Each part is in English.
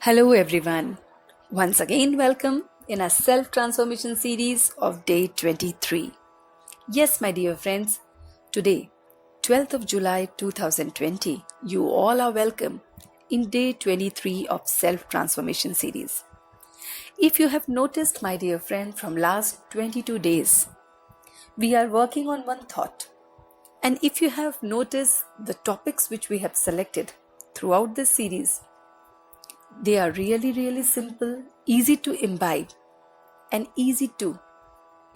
Hello everyone. Once again welcome in our self-transformation series of day 23. Yes, my dear friends, today, 12th of July 2020, you all are welcome in day 23 of self-transformation series. If you have noticed, my dear friend, from last 22 days, we are working on one thought. And if you have noticed the topics which we have selected throughout this series, they are really simple, easy to imbibe, and easy to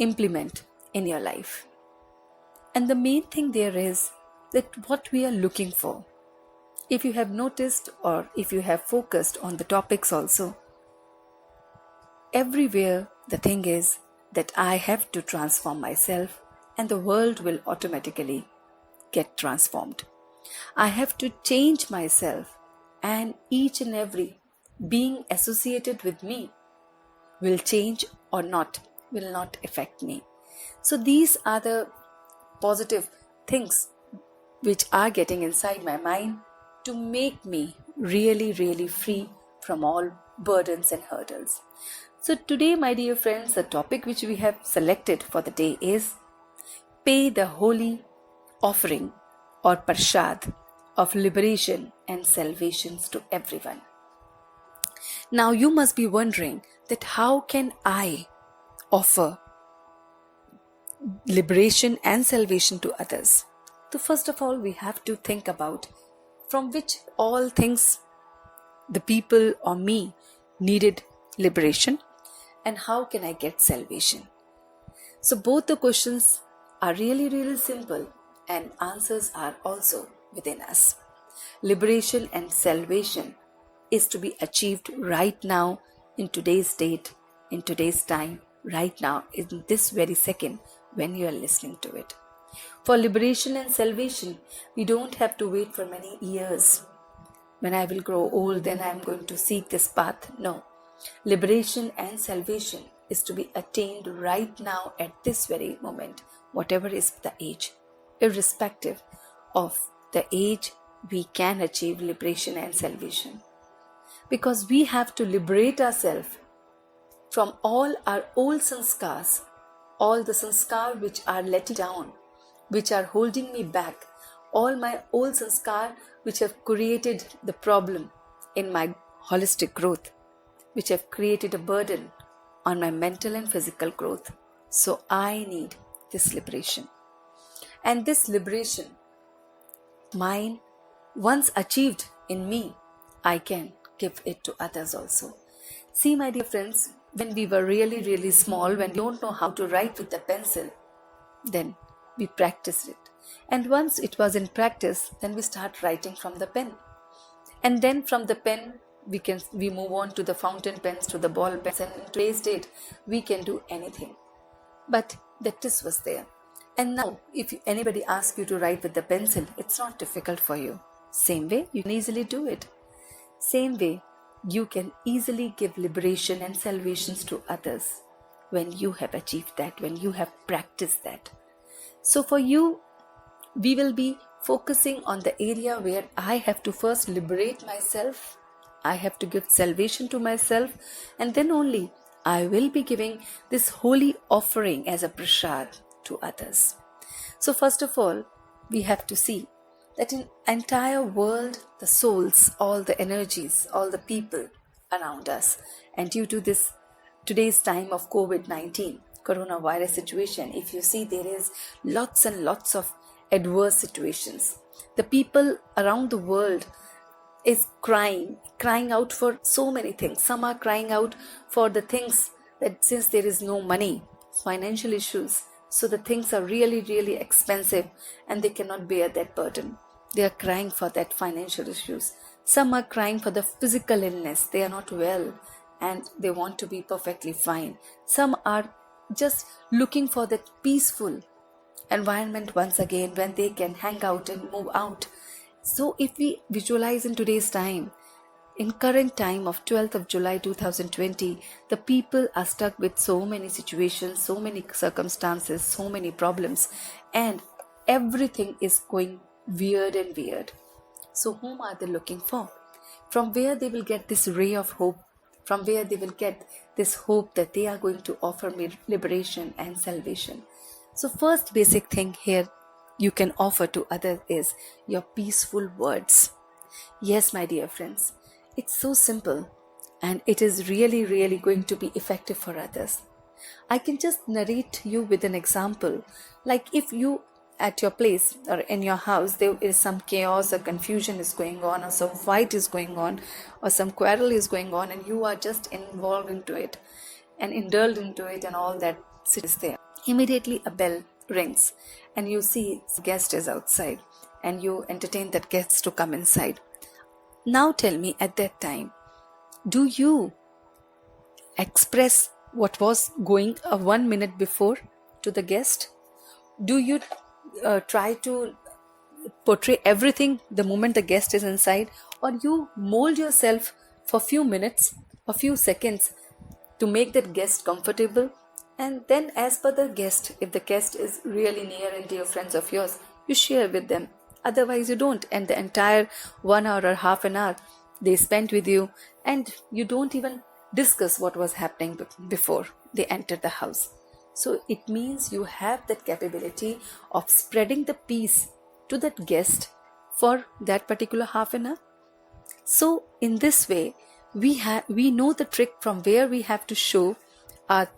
implement in your life. And the main thing there is that what we are looking for. If you have noticed or if you have focused on the topics also, everywhere the thing is that I have to transform myself and the world will automatically get transformed. I have to change myself and each and every being associated with me will change or not, will not affect me. So these are the positive things which are getting inside my mind to make me really free from all burdens and hurdles. So today, my dear friends, the topic which we have selected for the day is pay the holy offering or prasad of liberation and salvations to everyone. Now you must be wondering that how can I offer liberation and salvation to others? So first of all, we have to think about from which all things the people or me needed liberation and how can I get salvation? So both the questions are really simple and answers are also within us. Liberation and salvation is to be achieved right now in today's date, in today's time, right now, in this very second when you are listening to it. For liberation and salvation, we don't have to wait for many years. When I will grow old, then I am going to seek this path. No. Liberation and salvation is to be attained right now at this very moment, whatever is the age. Irrespective of the age, we can achieve liberation and salvation. Because we have to liberate ourselves from all our old sanskars, all the sanskar which are letting down, which are holding me back, all my old sanskar which have created the problem in my holistic growth, which have created a burden on my mental and physical growth. So I need this liberation. And this liberation, mine, once achieved in me, I can give it to others also. See, my dear friends, when we were really small, when we don't know how to write with the pencil, then we practiced it. And once it was in practice, then we start writing from the pen. And then from the pen, we move on to the fountain pens, to the ball pens, and in today's date, we can do anything. But the twist was there. And now, if anybody asks you to write with the pencil, it's not difficult for you. Same way, you can easily do it. Same way, you can easily give liberation and salvations to others when you have achieved that, when you have practiced that. So for you, we will be focusing on the area where I have to first liberate myself. I have to give salvation to myself, and then only I will be giving this holy offering as a prasad to others. So first of all, we have to see that in entire world, the souls, all the energies, all the people around us, and due to this today's time of COVID-19, coronavirus situation, if you see, there is lots and lots of adverse situations. The people around the world is crying out for so many things. Some are crying out for the things that since there is no money, financial issues, so the things are really expensive and they cannot bear that burden. They are crying for that financial issues. Some are crying for the physical illness. They are not well and they want to be perfectly fine. Some are just looking for that peaceful environment once again when they can hang out and move out. So if we visualize in today's time, in current time of 12th of July 2020, the people are stuck with so many situations, so many circumstances, so many problems, and everything is going weird. So whom are they looking for? from where they will get this ray of hope, from where they will get this hope that they are going to offer me liberation and salvation. So first basic thing here you can offer to others is your peaceful words. Yes, my dear friends, it's so simple and it is really, really going to be effective for others. I can just narrate you with an example. Like if you at your place or in your house there is some chaos or confusion is going on, or some fight is going on, or some quarrel is going on, and you are just involved into it and indulged into it, and all that is there. Immediately a bell rings and you see a guest is outside and you entertain that guest to come inside. Now tell me, at that time, do you express what was going 1 minute before to the guest? Do you try to portray everything the moment the guest is inside, or you mold yourself for few minutes or few seconds to make that guest comfortable, and then as per the guest, if the guest is really near and dear friends of yours, you share with them, otherwise you don't, and the entire 1 hour or half an hour they spent with you and you don't even discuss what was happening before they entered the house. So it means you have that capability of spreading the peace to that guest for that particular half an hour. So in this way, we know the trick from where we have to show our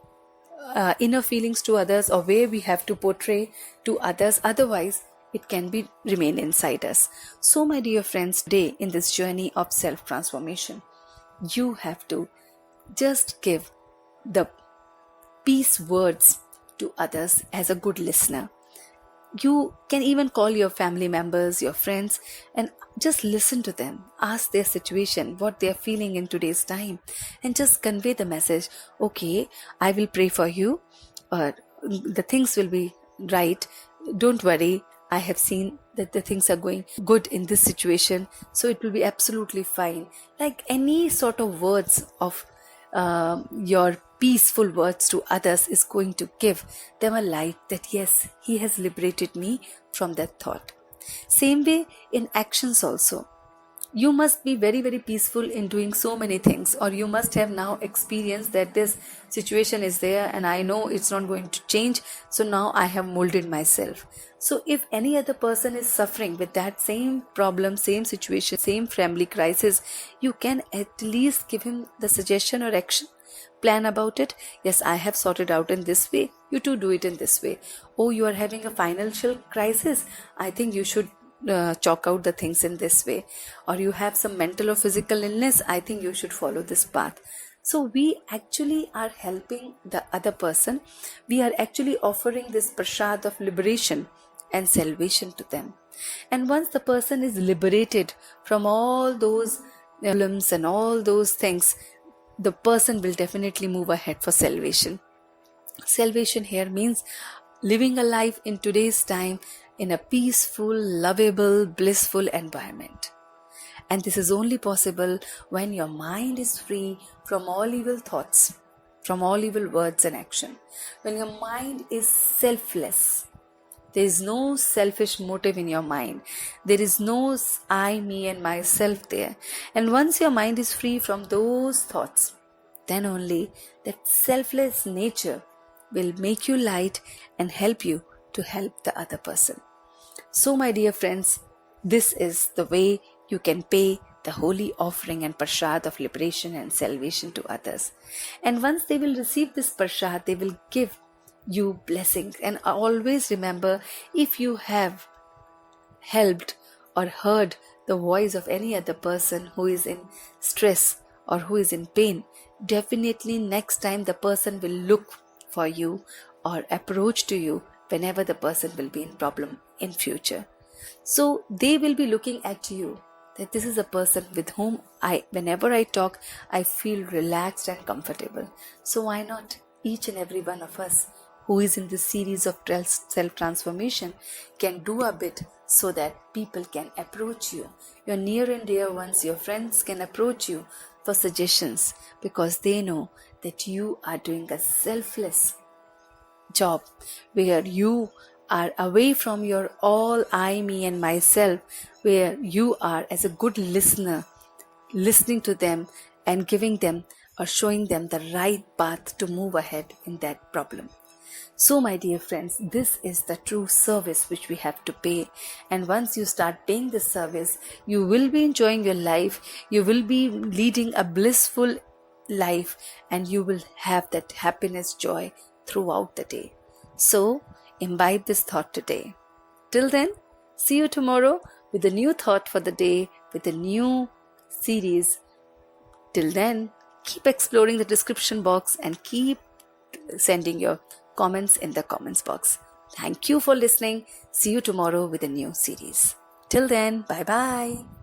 inner feelings to others, or where we have to portray to others. Otherwise, it can be remain inside us. So my dear friends, today in this journey of self-transformation, you have to just give the peace words to others as a good listener. You can even call your family members, your friends, and just listen to them. Ask their situation, what they are feeling in today's time, and just convey the message. Okay, I will pray for you, or the things will be right. Don't worry, I have seen that the things are going good in this situation, so it will be absolutely fine. Like any sort of words of your peaceful words to others is going to give them a light that yes, he has liberated me from that thought. Same way in actions also. You must be very, very peaceful in doing so many things, or you must have now experienced that this situation is there and I know it's not going to change, so now I have molded myself. So if any other person is suffering with that same problem, same situation, same family crisis, you can at least give him the suggestion or action plan about it. Yes, I have sorted out in this way, you too do it in this way. Oh, you are having a financial crisis, I think you should chalk out the things in this way. Or you have some mental or physical illness, I think you should follow this path. So we actually are helping the other person. We are actually offering this prasad of liberation and salvation to them. And once the person is liberated from all those problems and all those things, the person will definitely move ahead for salvation. Salvation here means living a life in today's time in a peaceful, lovable, blissful environment. And this is only possible when your mind is free from all evil thoughts, from all evil words and action. When your mind is selfless, there is no selfish motive in your mind. There is no I, me and myself there. And once your mind is free from those thoughts, then only that selfless nature will make you light and help you to help the other person. So my dear friends, this is the way you can pay the holy offering and prasad of liberation and salvation to others. And once they will receive this prasad, they will give you blessings. And always remember, if you have helped or heard the voice of any other person who is in stress or who is in pain, definitely next time the person will look for you or approach to you whenever the person will be in problem in future. So they will be looking at you that this is a person with whom whenever I talk, I feel relaxed and comfortable. So why not each and every one of us who is in this series of self-transformation can do a bit so that people can approach you. Your near and dear ones, your friends can approach you for suggestions because they know that you are doing a selfless job where you are away from your all I, me and myself, where you are as a good listener listening to them and giving them or showing them the right path to move ahead in that problem. So, my dear friends, this is the true service which we have to pay. And once you start paying this service, you will be enjoying your life, you will be leading a blissful life, and you will have that happiness, joy throughout the day. So, imbibe this thought today. Till then, see you tomorrow with a new thought for the day, with a new series. Till then, keep exploring the description box and keep sending your comments in the comments box. Thank you for listening. See you tomorrow with a new series. Till then, bye bye.